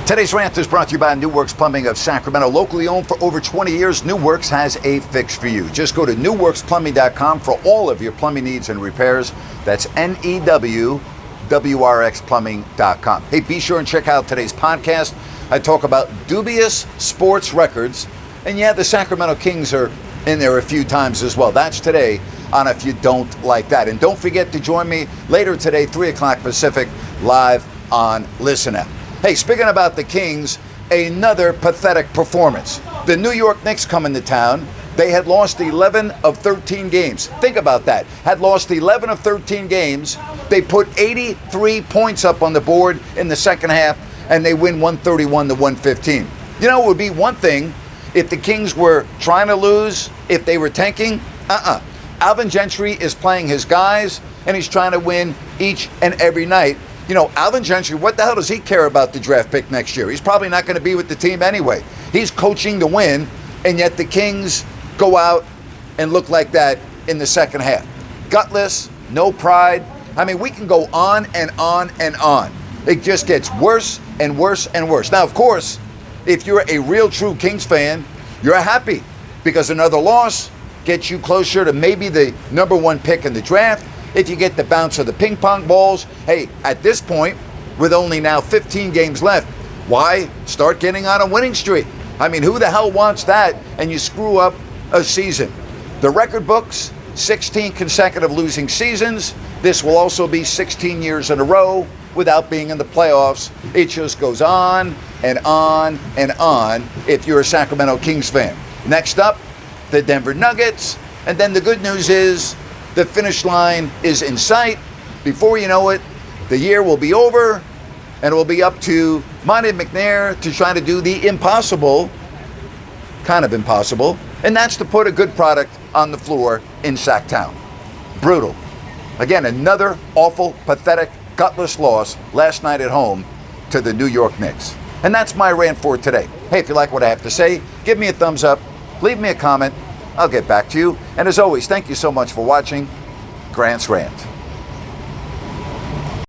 Today's rant is brought to you by New Works Plumbing of Sacramento. Locally owned for over 20 years, New Works has a fix for you. Just go to newworksplumbing.com for all of your plumbing needs and repairs. That's NEWWRXplumbing.com. Hey, be sure and check out today's podcast. I talk about dubious sports records. And yeah, the Sacramento Kings are in there a few times as well. That's today on If You Don't Like That. And don't forget to join me later today, 3 o'clock Pacific, live on Listen App. Hey, speaking about the Kings, another pathetic performance. The New York Knicks come into town. They had lost 11 of 13 games. Think about that. Had lost 11 of 13 games. They put 83 points up on the board in the second half, and they win 131-115. You know, it would be one thing if the Kings were trying to lose, if they were tanking. Alvin Gentry is playing his guys, and he's trying to win each and every night. You know, Alvin Gentry, what the hell does he care about the draft pick next year? He's probably not going to be with the team anyway. He's coaching to win, and yet the Kings go out and look like that in the second half. Gutless, no pride. I mean, we can go on and on and on. It just gets worse and worse and worse. Now, of course, if you're a real true Kings fan, you're happy because another loss gets you closer to maybe the number one pick in the draft. If you get the bounce of the ping pong balls, hey, at this point, with only now 15 games left, why start getting on a winning streak? I mean, who the hell wants that? And you screw up a season. The record books, 16 consecutive losing seasons. This will also be 16 years in a row without being in the playoffs. It just goes on and on and on if you're a Sacramento Kings fan. Next up, the Denver Nuggets. And then the good news is the finish line is in sight. Before you know it, the year will be over, and it will be up to Monty McNair to try to do the impossible, kind of impossible, and that's to put a good product on the floor in Sacktown. Brutal. Again, another awful, pathetic, gutless loss last night at home to the New York Knicks. And that's my rant for today. Hey, if you like what I have to say, give me a thumbs up, leave me a comment. I'll get back to you. And as always, thank you so much for watching Grant's Rant.